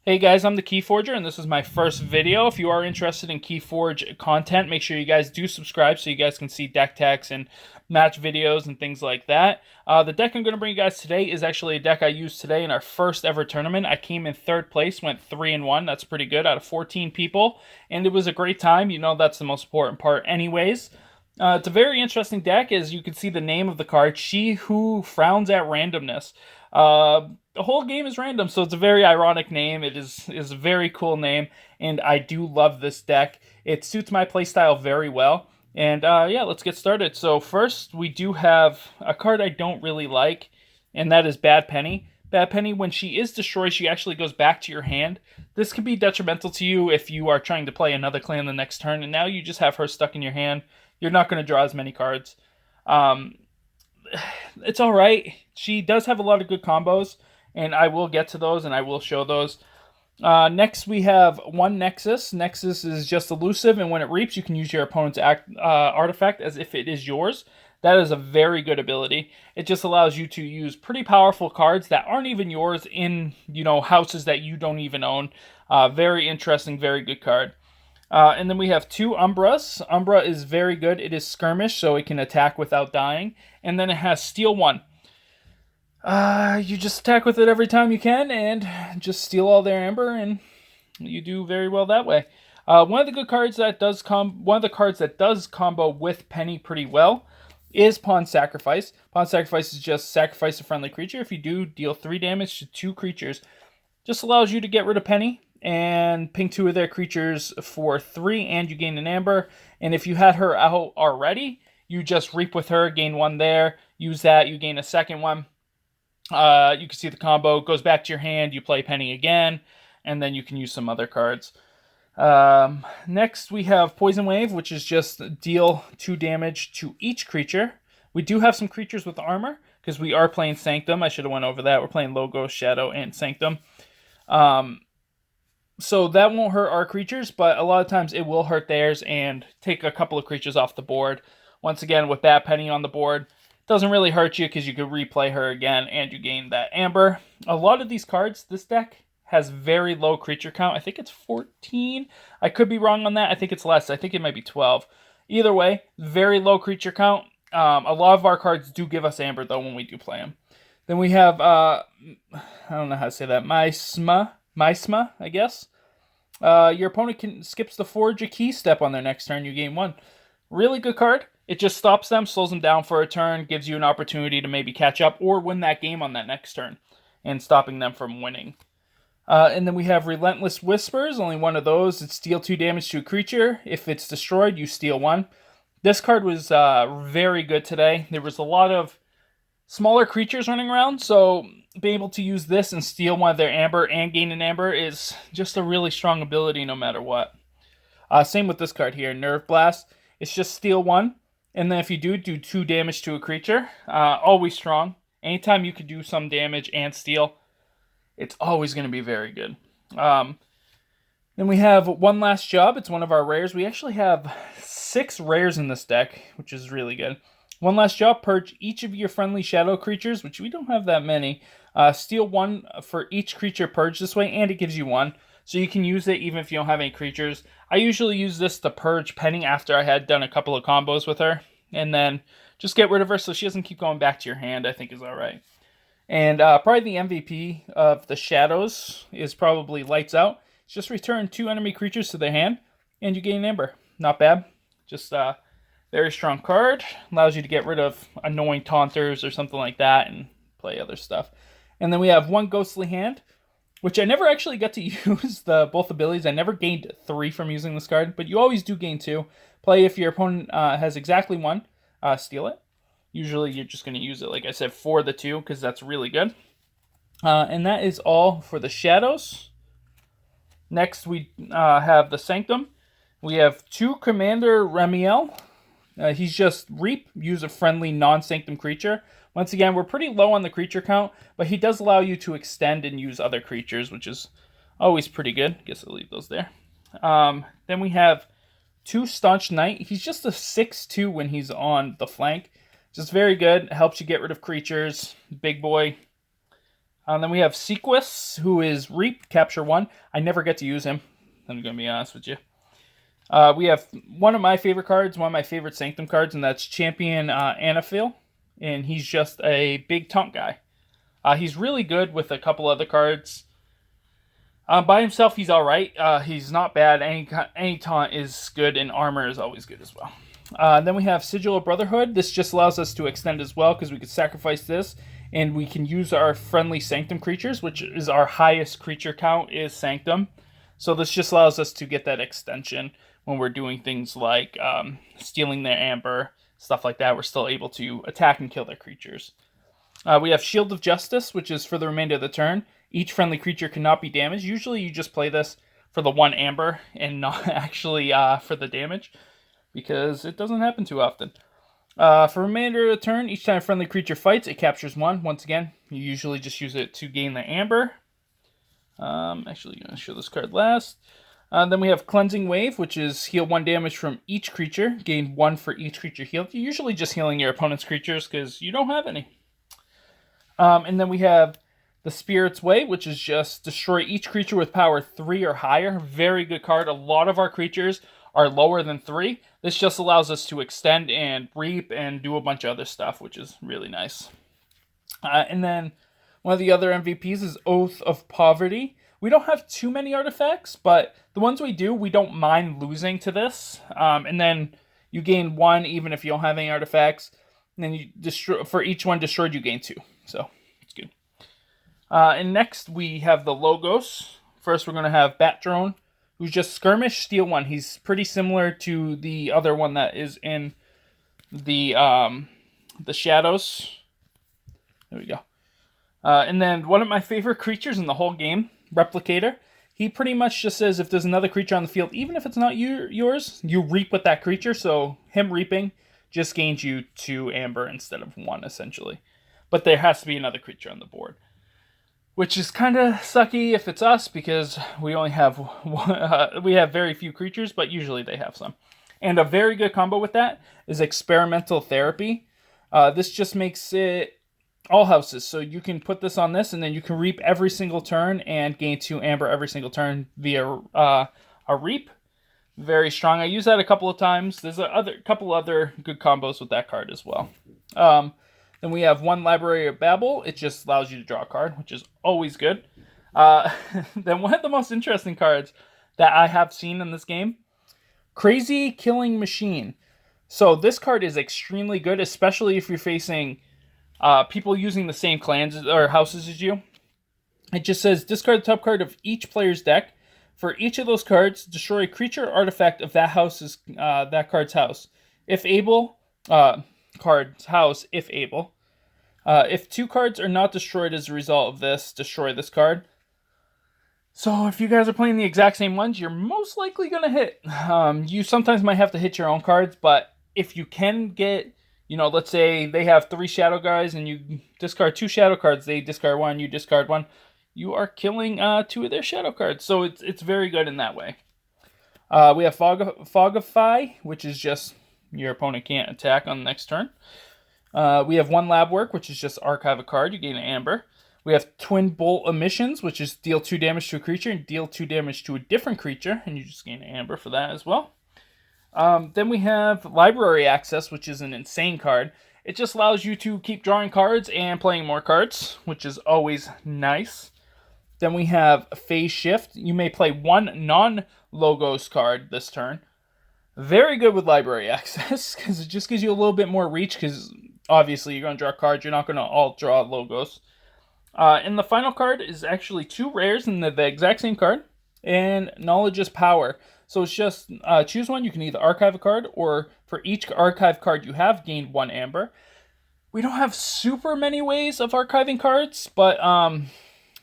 Hey guys, I'm the Keyforger, and this is my first video. If you are interested in Keyforge content, make sure you guys do subscribe so you guys can see deck techs and match videos and things like that. The deck I'm going to bring you guys today is actually a deck I used today in our first ever tournament. I came in third place, went 3-1. That's pretty good out of 14 people, and it was a great time. You know, that's the most important part anyways. It's a very interesting deck, as you can see the name of the card, She Who Frowns at Randomness. The whole game is random, so it's a very ironic name. It is a very cool name, and I do love this deck. It suits my playstyle very well. And yeah, let's get started. So first, we do have a card I don't really like, and that is Bad Penny. Bad Penny, when she is destroyed, she actually goes back to your hand. This can be detrimental to you if you are trying to play another clan the next turn, and now you just have her stuck in your hand. You're not going to draw as many cards. It's all right. She does have a lot of good combos, and I will get to those, and I will show those. Next, we have one Nexus. Nexus is just elusive, and when it reaps, you can use your opponent's artifact as if it is yours. That is a very good ability. It just allows you to use pretty powerful cards that aren't even yours in, houses that you don't even own. Very interesting, very good card. And then we have two Umbras. Umbra is very good. It is skirmish, so it can attack without dying. And then it has Steal 1. You just attack with it every time you can, and just steal all their amber, and you do very well that way. One of the good cards that does combo with Penny pretty well is Pawn Sacrifice. Pawn Sacrifice is just sacrifice a friendly creature. If you do, deal 3 damage to 2 creatures. Just allows you to get rid of Penny and ping 2 of their creatures for 3, and you gain an amber. And if you had her out already, you just reap with her, gain 1 there. Use that, you gain a second one. You can see the combo goes back to your hand, you play Penny again, and then you can use some other cards. Next we have Poison Wave, which is just deal 2 damage to each creature. We do have some creatures with armor, because we are playing Sanctum. I should have went over that. We're playing Logo, Shadow, and Sanctum. So that won't hurt our creatures, but a lot of times it will hurt theirs and take a couple of creatures off the board. Once again, with Bad Penny on the board, doesn't really hurt you because you could replay her again and you gain that amber. A lot of these cards, this deck has very low creature count. I think it's 14. I could be wrong on that. I think it's less. I think it might be 12. Either way, very low creature count. A lot of our cards do give us amber, though, when we do play them. Then we have, I don't know how to say that, Mysma, I guess. Your opponent skips the Forge a Key step on their next turn. You gain 1. Really good card. It just stops them, slows them down for a turn, gives you an opportunity to maybe catch up or win that game on that next turn, and stopping them from winning. And then we have Relentless Whispers, only one of those. It's deal 2 damage to a creature. If it's destroyed, you steal 1. This card was very good today. There was a lot of smaller creatures running around, so being able to use this and steal 1 of their amber and gain an amber is just a really strong ability no matter what. Same with this card here, Nerve Blast. It's just steal 1. And then if you do 2 damage to a creature, always strong. Anytime you could do some damage and steal, it's always going to be very good. Then we have One Last Job. It's one of our rares. We actually have 6 rares in this deck, which is really good. One Last Job, purge each of your friendly shadow creatures, which we don't have that many. Steal 1 for each creature purged this way, and it gives you 1. So you can use it even if you don't have any creatures. I usually use this to purge Penny after I had done a couple of combos with her. And then just get rid of her so she doesn't keep going back to your hand, I think is alright. And probably the MVP of the Shadows is probably Lights Out. Just return 2 enemy creatures to their hand, and you gain Amber. Not bad. Just a very strong card. Allows you to get rid of annoying taunters or something like that and play other stuff. And then we have one Ghostly Hand, which I never actually got to use both abilities. I never gained 3 from using this card, but you always do gain 2. Play if your opponent has exactly 1, steal it. Usually you're just going to use it, like I said, for the 2, because that's really good. And that is all for the Shadows. Next we have the Sanctum. We have 2 Commander Remiel. He's just Reap, use a friendly non-Sanctum creature. Once again, we're pretty low on the creature count, but he does allow you to extend and use other creatures, which is always pretty good. Guess I'll leave those there. Then we have 2 Staunch Knight. He's just a 6/2 when he's on the flank. Just very good. Helps you get rid of creatures. Big boy. Then we have Sequus, who is Reap, Capture 1. I never get to use him, I'm going to be honest with you. We have one of my favorite cards, one of my favorite Sanctum cards, and that's Champion Anaphil. And he's just a big taunt guy. He's really good with a couple other cards. By himself, he's alright. He's not bad. Any taunt is good, and armor is always good as well. Then we have Sigil of Brotherhood. This just allows us to extend as well, because we could sacrifice this, and we can use our friendly Sanctum creatures, which is our highest creature count is Sanctum. So this just allows us to get that extension when we're doing things like stealing their amber, stuff like that. We're still able to attack and kill their creatures. We have Shield of Justice, which is for the remainder of the turn. Each friendly creature cannot be damaged. Usually you just play this for the 1 amber and not actually for the damage, because it doesn't happen too often. For the remainder of the turn, each time a friendly creature fights, it captures 1. Once again, you usually just use it to gain the amber. Actually, I'm going to show this card last. Then we have Cleansing Wave, which is heal 1 damage from each creature, gain 1 for each creature healed. You're usually just healing your opponent's creatures because you don't have any. And then we have the Spirit's Way, which is just destroy each creature with power 3 or higher. Very good card. A lot of our creatures are lower than 3. This just allows us to extend and reap and do a bunch of other stuff, which is really nice. And then one of the other MVPs is Oath of Poverty. We don't have too many artifacts, but the ones we do, we don't mind losing to this. And then you gain 1 even if you don't have any artifacts. And then you destroy, for each one destroyed, you gain 2. So it's good. And next we have the Logos. First we're going to have Bat Drone, who's just Skirmish, Steal 1. He's pretty similar to the other one that is in the Shadows. There we go. And then one of my favorite creatures in the whole game, Replicator. He pretty much just says if there's another creature on the field, even if it's not yours, you reap with that creature. So him reaping just gains you 2 amber instead of 1, essentially. But there has to be another creature on the board, which is kind of sucky if it's us, because we only have we have very few creatures, but usually they have some. And a very good combo with that is Experimental Therapy. This just makes it all houses, so you can put this on this, and then you can reap every single turn and gain 2 amber every single turn via a reap. Very strong. I use that a couple of times. There's a couple other good combos with that card as well. Then we have 1 Library of Babel. It just allows you to draw a card, which is always good. Then one of the most interesting cards that I have seen in this game, Crazy Killing Machine. So this card is extremely good, especially if you're facing people using the same clans or houses as you. It just says discard the top card of each player's deck. For each of those cards, destroy a creature or artifact of that card's house. If able, card's house, if able. If 2 cards are not destroyed as a result of this, destroy this card. So if you guys are playing the exact same ones, you're most likely going to hit. You sometimes might have to hit your own cards, but if you can get, let's say they have 3 shadow guys and you discard 2 shadow cards, they discard 1, you discard 1, you are killing 2 of their shadow cards. So it's very good in that way. We have Fogify, which is just your opponent can't attack on the next turn. We have 1 Lab Work, which is just archive a card, you gain an amber. We have Twin Bolt Emissions, which is deal 2 damage to a creature and deal 2 damage to a different creature, and you just gain an amber for that as well. Then we have Library Access, which is an insane card. It just allows you to keep drawing cards and playing more cards, which is always nice. Then we have Phase Shift. You may play 1 non-Logos card this turn. Very good with Library Access, because it just gives you a little bit more reach, because obviously you're going to draw cards. You're not going to all draw Logos. And the final card is actually 2 rares in the exact same card, and Knowledge is Power. So it's just choose one. You can either archive a card, or for each archive card you have, gain 1 amber. We don't have super many ways of archiving cards, but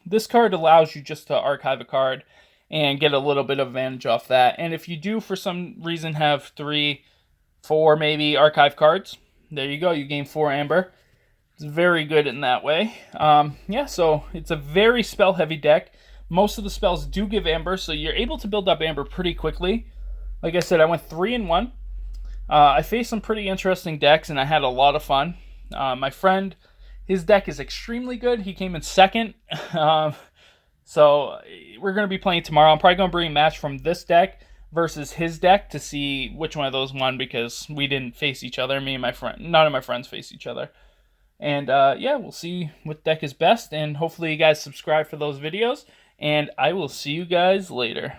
this card allows you just to archive a card and get a little bit of advantage off that. And if you do, for some reason, have 3, 4 maybe archive cards, there you go. You gain 4 amber. It's very good in that way. So it's a very spell-heavy deck. Most of the spells do give amber, so you're able to build up amber pretty quickly. Like I said, I went 3-1. I faced some pretty interesting decks, and I had a lot of fun. My friend His deck is extremely good. He came in second. So we're going to be playing tomorrow. I'm probably going to bring a match from this deck versus his deck to see which one of those won, because we didn't face each other. Me and my friend, none of my friends face each other. And yeah, we'll see what deck is best. And hopefully you guys subscribe for those videos. And I will see you guys later.